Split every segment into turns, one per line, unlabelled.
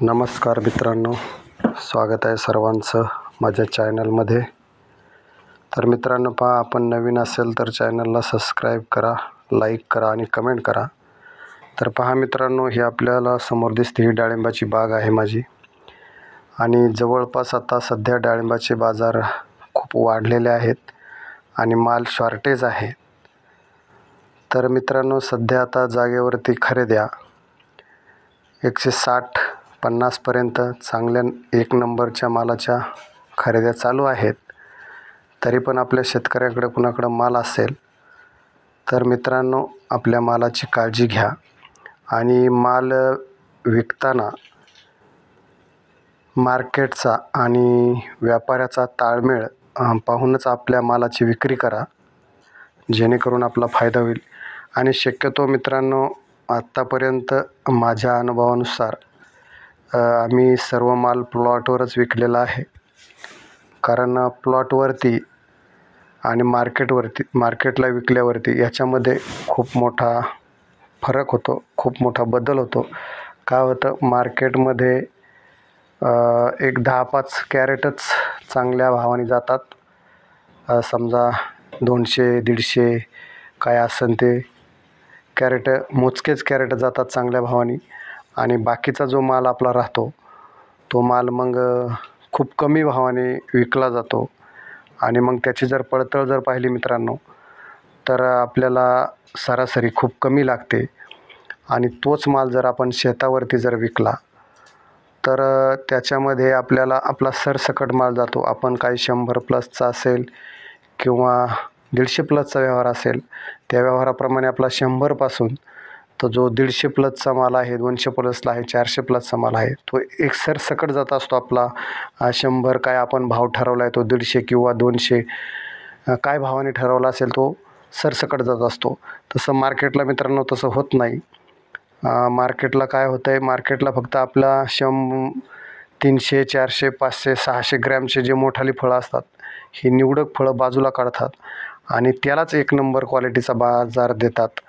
नमस्कार मित्रांनो, स्वागत आहे सर्वांचं माझ्या चॅनलमध्ये. तर मित्रांनो, पहा, आपण नवीन असेल तर चॅनलला सबस्क्राईब करा, लाईक करा आणि कमेंट करा. तर पहा मित्रांनो, ही आपल्याला समोर दिसते ही डाळिंबाची बाग आहे माझी. आणि जवळपास आता सध्या डाळिंबाचे बाजार खूप वाढलेले आहेत आणि माल शॉर्टेज आहे. तर मित्रांनो, सध्या आता जागेवरती खरेद्या 160-50पर्यंत चांगल्या एक नंबरच्या मालाच्या खरेद्या चालू आहेत. तरी पण आपल्या शेतकऱ्याकडे कुणाकडं माल असेल तर मित्रांनो, आपल्या मालाची काळजी घ्या आणि माल विकताना मार्केटचा आणि व्यापाऱ्याचा ताळमेळ पाहूनच आपल्या मालाची विक्री करा, जेणेकरून आपला फायदा होईल. आणि शक्यतो मित्रांनो, आत्तापर्यंत माझ्या अनुभवानुसार आम्ही सर्व माल प्लॉटवरच विकलेला आहे. कारण प्लॉटवरती आणि मार्केटला विकल्यावरती याच्यामध्ये खूप मोठा फरक होतो, खूप मोठा बदल होतो. काय होतं, मार्केटमध्ये एक 10-5 कॅरेटच चांगल्या भावाने जातात. समजा 200-150 काय असेल ते कॅरेट, मोजकेच कॅरेट जातात चांगल्या भावाने. आणि बाकीचा जो माल आपला राहतो तो माल मग खूप कमी भावाने विकला जातो. आणि मग त्याची जर पडताळ जर पाहिली मित्रांनो, तर आपल्याला सरासरी खूप कमी लागते. आणि तोच माल जर आपण शेतावरती जर विकला तर त्याच्यामध्ये आपल्याला आपला सरसकट माल जातो. आपण काही 100 प्लसचा असेल किंवा 150 प्लसचा व्यवहार असेल, त्या व्यवहाराप्रमाणे आपला 100पासून तो जो 150 प्लसचा माल आहे, 200 प्लसला आहे, 400 प्लसचा माल आहे, तो एक सरसकट जात असतो आपला. 100 काय आपण भाव ठरवला आहे तो 150 किंवा 200 काय भावाने ठरवला असेल तो सरसकट जात असतो. तसं मार्केटला मित्रांनो तसं होत नाही. मार्केटला काय होतं आहे, मार्केटला फक्त आपला 300, 400, 500, 600 ग्रॅमचे जे मोठाली फळं असतात, ही निवडक फळं बाजूला काढतात आणि त्यालाच एक नंबर क्वालिटीचा बाजार देतात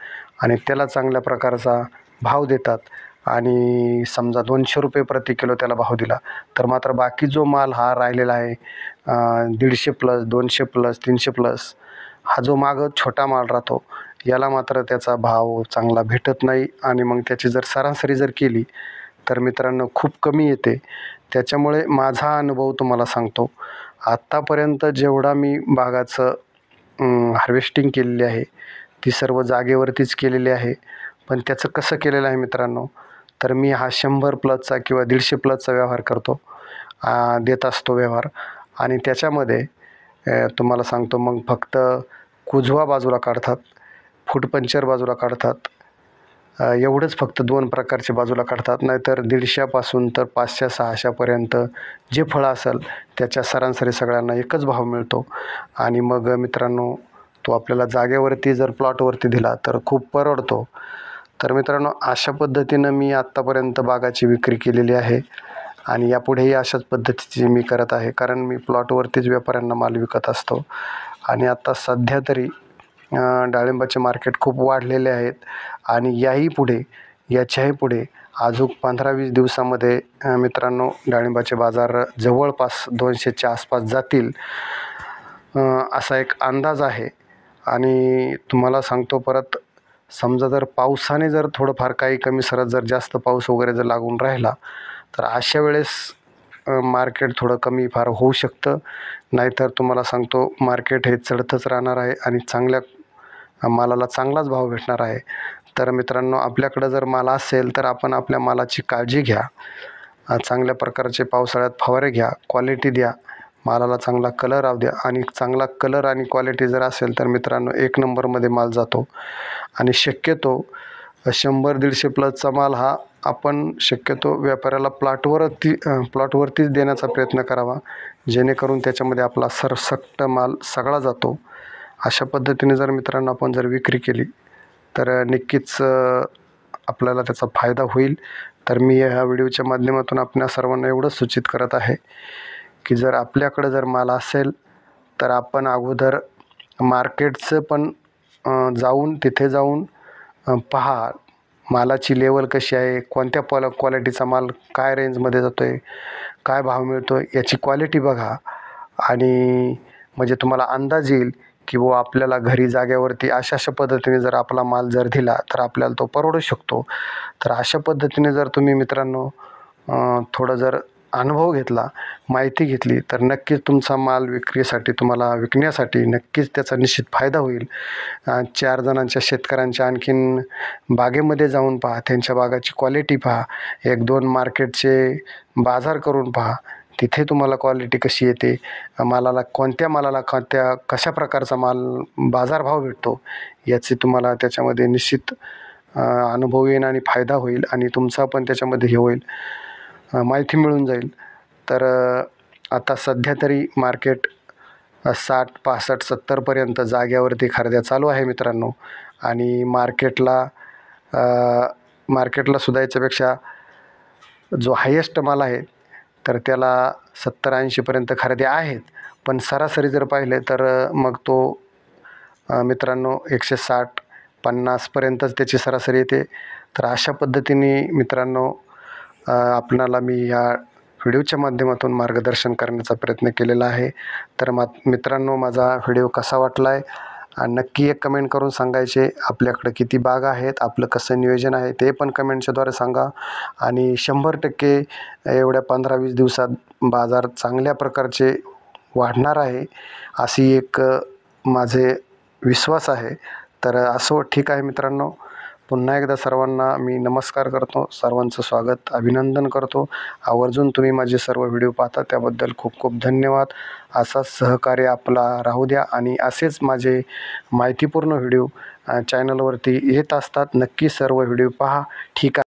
आणि त्याला चांगल्या प्रकारचा भाव देतात. आणि समजा 200 रुपये प्रति किलो त्याला भाव दिला, तर मात्र बाकी जो माल हा राहिलेला आहे 150 प्लस, 200 प्लस, 300 प्लस, हा जो मागं छोटा माल राहतो, याला मात्र त्याचा भाव चांगला भेटत नाही. आणि मग त्याची जर सरासरी जर केली तर मित्रांनो खूप कमी येते. त्याच्यामुळे माझा अनुभव तुम्हाला सांगतो, आत्तापर्यंत जेवढा मी बागाचं हार्वेस्टिंग केलेली आहे ती सर्व जागेवरतीच केलेली आहे. पण त्याचं कसं केलेलं आहे मित्रांनो, तर मी हा 100 प्लसचा किंवा 150 प्लसचा व्यवहार करतो, देत असतो व्यवहार. आणि त्याच्यामध्ये तुम्हाला सांगतो, मग फक्त कुजवा बाजूला काढतात, फूट पंचर बाजूला काढतात, एवढंच फक्त 2 प्रकारचे बाजूला काढतात. नाहीतर 150पासून तर 500-600पर्यंत जे फळं असेल त्याच्या सरासरी सगळ्यांना एकच भाव मिळतो. आणि मग मित्रांनो, तो आपल्याला जागेवरती जर प्लॉटवरती दिला तर खूप परवडतो. तर मित्रांनो, अशा पद्धतीनं मी आत्तापर्यंत बागाची विक्री केलेली आहे आणि यापुढेही अशाच पद्धतीची मी करत आहे. कारण मी प्लॉटवरतीच व्यापाऱ्यांना माल विकत असतो. आणि आता सध्या तरी डाळिंबाचे मार्केट खूप वाढलेले आहेत आणि याच्याही पुढे अजून 15-20 दिवसामध्ये मित्रांनो डाळिंबाचे बाजार जवळपास 200च्या आसपास जातील, असा एक अंदाज आहे. आणि तुम्हाला सांगतो परत, समजा जर पावसाने जर थोडंफार काही कमी सरत जर जास्त पाऊस वगैरे जर लागून राहिला तर अशा वेळेस मार्केट थोडं कमी फार होऊ शकतं. नाहीतर तुम्हाला सांगतो, मार्केट हे चढतच राहणार आहे आणि चांगल्या मालाला चांगलाच भाव भेटणार आहे. तर मित्रांनो, आपल्याकडं जर माल असेल तर आपण आपल्या मालाची काळजी घ्या, चांगल्या प्रकारचे पावसाळ्यात फवारे घ्या, क्वालिटी द्या, मालाला चांगला कलर राहू द्या. आणि चांगला कलर आणि क्वालिटी जर असेल तर मित्रांनो एक नंबरमध्ये माल जातो. आणि शक्यतो 100-150 प्लसचा माल हा आपण शक्यतो व्यापाऱ्याला प्लॉटवरतीच देण्याचा प्रयत्न करावा, जेणेकरून त्याच्यामध्ये आपला सरसकट माल सगळा जातो. अशा पद्धतीने जर मित्रांनो आपण जर विक्री केली तर नक्कीच आपल्याला त्याचा फायदा होईल. तर मी ह्या व्हिडिओच्या माध्यमातून आपल्या सर्वांना एवढंच सूचित करत आहे की जर आपल्याकडं जर माल असेल तर आपण अगोदर मार्केटचं पण तिथे जाऊन पहा, मालाची लेवल कशी आहे, कोणत्या क्वालिटीचा माल काय रेंजमध्ये जातो आहे, काय भाव मिळतो आहे, याची क्वालिटी बघा. आणि म्हणजे तुम्हाला अंदाज येईल की बुवा आपल्याला घरी जाग्यावरती अशा पद्धतीने जर आपला माल जर दिला तर आपल्याला तो परवडू शकतो. तर अशा पद्धतीने जर तुम्ही मित्रांनो थोडं जर अनुभव घेतला, माहिती घेतली, तर नक्कीच तुमचा माल विक्रीसाठी तुम्हाला विकण्यासाठी नक्कीच त्याचा निश्चित फायदा होईल. 4 जणांच्या शेतकऱ्यांच्या आणखीन बागेमध्ये जाऊन पहा, त्यांच्या बागाची क्वालिटी पहा, 1-2 मार्केटचे बाजार करून पहा. तिथे तुम्हाला क्वालिटी कशी येते, मालाला कोणत्या मालाला कशा प्रकारचा माल बाजारभाव भेटतो, याची तुम्हाला त्याच्यामध्ये निश्चित अनुभव येईल आणि फायदा होईल आणि तुमचा पण त्याच्यामध्ये हे होईल, माहिती मिळून जाईल. तर आता सध्या तरी मार्केट 60, 65, 70पर्यंत जाग्यावरती खरेद्या चालू आहे मित्रांनो. आणि मार्केटला सुद्धा याच्यापेक्षा जो हायेस्ट माल आहे तर त्याला 70-80पर्यंत खरेदी आहेत. पण सरासरी जर पाहिले तर मग तो मित्रांनो 160-50पर्यंतच त्याची सरासरी येते. तर अशा पद्धतीने मित्रांनो आपणाला मी या व्हिडिओच्या माध्यमातून मार्गदर्शन करण्याचा प्रयत्न केलेला आहे. तर मित्रांनो माझा व्हिडिओ कसा वाटला आहे नक्की एक कमेंट करून सांगायचे. आपल्याकडं किती बागा आहेत, आपलं कसं नियोजन आहे ते पण कमेंटच्याद्वारे सांगा. आणि 100% एवढ्या 15-20 दिवसात बाजार चांगल्या प्रकारचे वाढणार आहे अशी एक माझे विश्वास आहे. तर असो, ठीक आहे मित्रांनो. पुन्हा एकदा सर्वांना मी नमस्कार करतो, सर्वांचं स्वागत, अभिनंदन करतो. आवर्जून तुम्ही माझे सर्व व्हिडिओ पाहता त्याबद्दल खूप खूप धन्यवाद. असाच सहकार्य आपला राहू द्या आणि असेच माझे माहितीपूर्ण व्हिडिओ चॅनलवरती येत असतात. नक्की सर्व व्हिडिओ पहा. ठीक आहे.